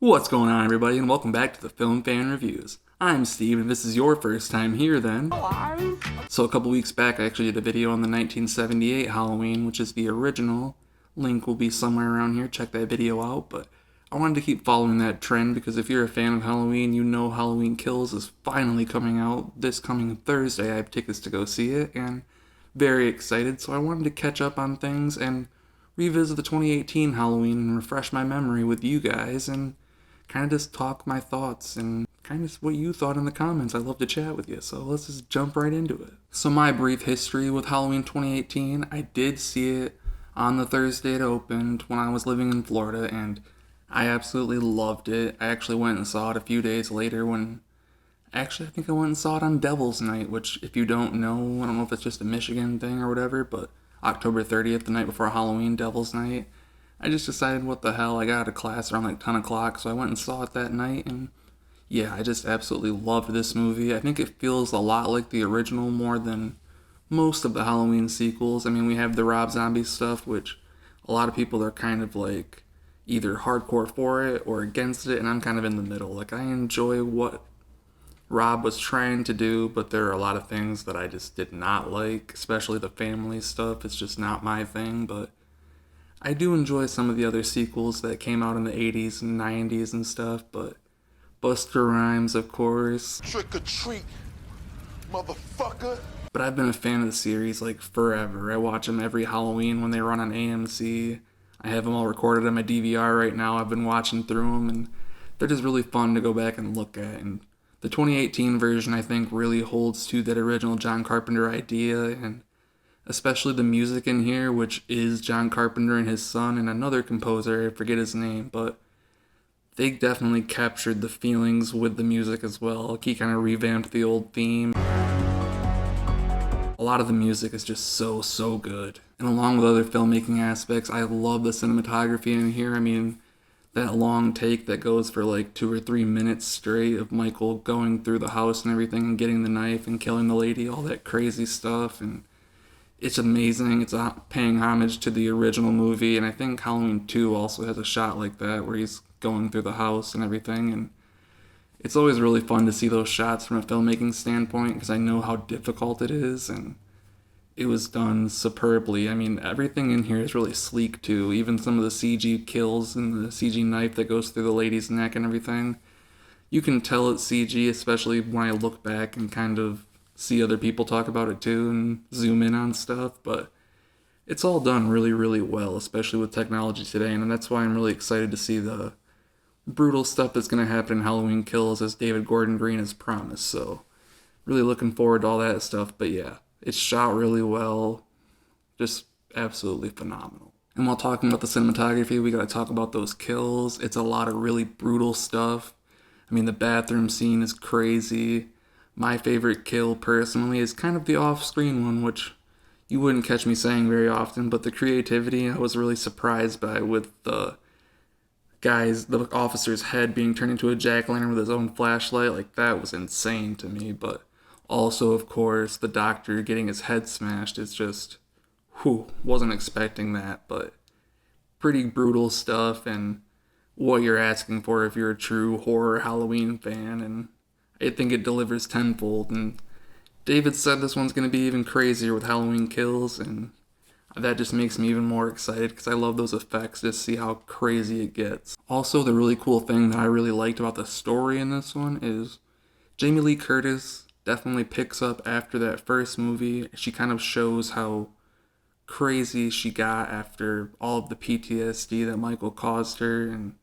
What's going on, everybody, and welcome back to the Film Fan Reviews. I'm Steve, and if this is your first time here, then. So a couple weeks back, I actually did a video on the 1978 Halloween, which is the original. Link will be somewhere around here, check that video out, but I wanted to keep following that trend because if you're a fan of Halloween, you know Halloween Kills is finally coming out this coming Thursday. I have tickets to go see it, and very excited, so I wanted to catch up on things and revisit the 2018 Halloween and refresh my memory with you guys and kind of just talk my thoughts and kind of what you thought in the comments. I love to chat with you, so let's just jump right into it. So my brief history with Halloween 2018, I did see it on the Thursday it opened when I was living in Florida, and I absolutely loved it. I actually went and saw it a few days later I think I went and saw it on Devil's Night, which if you don't know, I don't know if it's just a Michigan thing or whatever, but October 30th, the night before Halloween, Devil's Night, I just decided, what the hell, I got out of class around like 10 o'clock, so I went and saw it that night, and yeah, I just absolutely loved this movie. I think it feels a lot like the original more than most of the Halloween sequels. I mean, we have the Rob Zombie stuff, which a lot of people are kind of like either hardcore for it or against it, and I'm kind of in the middle. Like, I enjoy what Rob was trying to do, but there are a lot of things that I just did not like, especially the family stuff. It's just not my thing, but I do enjoy some of the other sequels that came out in the 80s and 90s and stuff, but Buster Rhymes, of course. Trick or treat, motherfucker. But I've been a fan of the series like forever. I watch them every Halloween when they run on AMC. I have them all recorded on my DVR right now. I've been watching through them, and they're just really fun to go back and look at. And the 2018 version, I think, really holds to that original John Carpenter idea, and especially the music in here, which is John Carpenter and his son and another composer, I forget his name, but they definitely captured the feelings with the music as well. Like, he kind of revamped the old theme. A lot of the music is just so good. And along with other filmmaking aspects, I love the cinematography in here. I mean, that long take that goes for like 2 or 3 minutes straight of Michael going through the house and everything and getting the knife and killing the lady, all that crazy stuff, and it's amazing. It's paying homage to the original movie, and I think Halloween 2 also has a shot like that where he's going through the house and everything, and it's always really fun to see those shots from a filmmaking standpoint because I know how difficult it is, and it was done superbly. I mean, everything in here is really sleek too, even some of the CG kills and the CG knife that goes through the lady's neck and everything. You can tell it's CG, especially when I look back and kind of see other people talk about it too and zoom in on stuff, but it's all done really well, especially with technology today, and that's why I'm really excited to see the brutal stuff that's going to happen in Halloween Kills as David Gordon Green has promised, so really looking forward to all that stuff. But yeah, it's shot really well, just absolutely phenomenal. And while talking about the cinematography, we got to talk about those kills. It's a lot of really brutal stuff. I mean, the bathroom scene is crazy. My favorite kill, personally, is kind of the off-screen one, which you wouldn't catch me saying very often, but the creativity I was really surprised by with the officer's head being turned into a jack-o'-lantern with his own flashlight. Like, that was insane to me, but also, of course, the doctor getting his head smashed is just, wasn't expecting that, but pretty brutal stuff, and what you're asking for if you're a true horror Halloween fan, and I think it delivers tenfold. And David said this one's going to be even crazier with Halloween Kills, and that just makes me even more excited because I love those effects to see how crazy it gets. Also, the really cool thing that I really liked about the story in this one is Jamie Lee Curtis definitely picks up after that first movie. She kind of shows how crazy she got after all of the PTSD that Michael caused her, and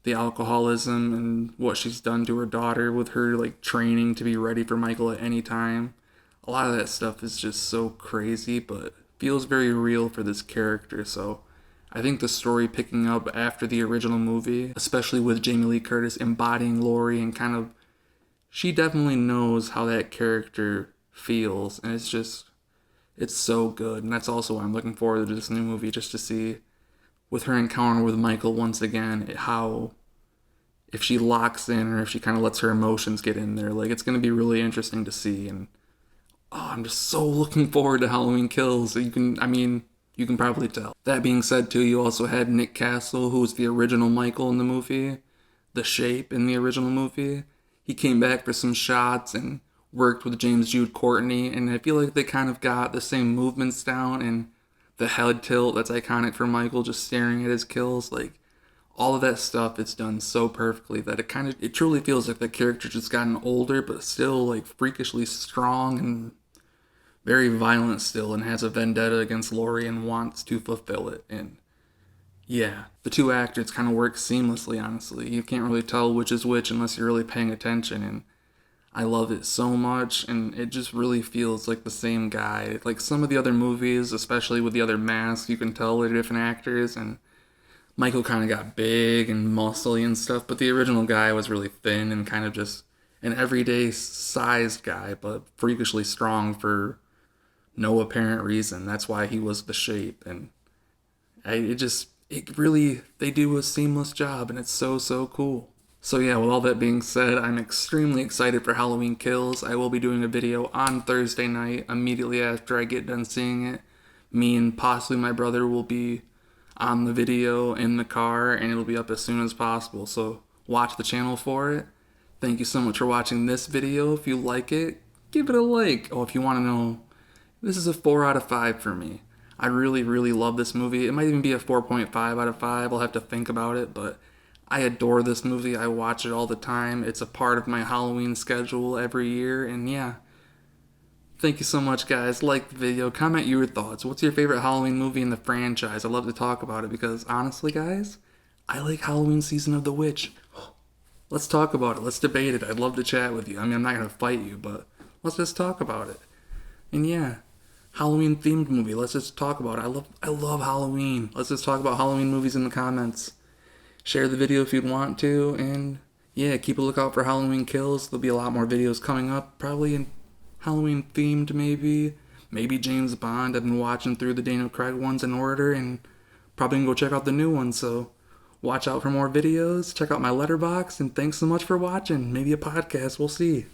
the alcoholism and what she's done to her daughter with her like training to be ready for Michael at any time. A lot of that stuff is just so crazy, but feels very real for this character. So I think the story picking up after the original movie, especially with Jamie Lee Curtis embodying Laurie, and kind of, she definitely knows how that character feels, and it's so good. And that's also why I'm looking forward to this new movie, just to see with her encounter with Michael once again, how, if she locks in or if she kind of lets her emotions get in there, like, it's going to be really interesting to see. And I'm just so looking forward to Halloween Kills. I mean, You can probably tell. That being said, too, you also had Nick Castle, who was the original Michael in the movie, the Shape in the original movie. He came back for some shots and worked with James Jude Courtney, and I feel like they kind of got the same movements down and the head tilt that's iconic for Michael, just staring at his kills. Like, all of that stuff is done so perfectly that it truly feels like the character just gotten older, but still like freakishly strong and very violent still, and has a vendetta against Laurie and wants to fulfill it. And yeah, the two actors kind of work seamlessly, honestly. You can't really tell which is which unless you're really paying attention, and I love it so much, and it just really feels like the same guy. Like some of the other movies, especially with the other masks, you can tell they're different actors, and Michael kind of got big and muscly and stuff, but the original guy was really thin and kind of just an everyday sized guy, but freakishly strong for no apparent reason. That's why he was the Shape, and they do a seamless job, and it's so, so cool. So yeah, with all that being said, I'm extremely excited for Halloween Kills. I will be doing a video on Thursday night, immediately after I get done seeing it. Me and possibly my brother will be on the video in the car, and it'll be up as soon as possible, so watch the channel for it. Thank you so much for watching this video. If you like it, give it a like. Oh, if you want to know, this is a 4 out of 5 for me. I really, really love this movie. It might even be a 4.5 out of 5. I'll have to think about it, but I adore this movie. I watch it all the time. It's a part of my Halloween schedule every year, and yeah. Thank you so much, guys. Like the video, comment your thoughts. What's your favorite Halloween movie in the franchise? I'd love to talk about it because, honestly, guys, I like Halloween Season of the Witch. Let's talk about it. Let's debate it. I'd love to chat with you. I mean, I'm not going to fight you, but let's just talk about it. And yeah, Halloween themed movie. Let's just talk about it. I love Halloween. Let's just talk about Halloween movies in the comments. Share the video if you'd want to, and yeah, keep a lookout for Halloween Kills. There'll be a lot more videos coming up, probably in Halloween themed, maybe James Bond. I've been watching through the Daniel Craig ones in order, and probably gonna go check out the new ones, so watch out for more videos, check out my letterbox, and thanks so much for watching. Maybe a podcast, we'll see.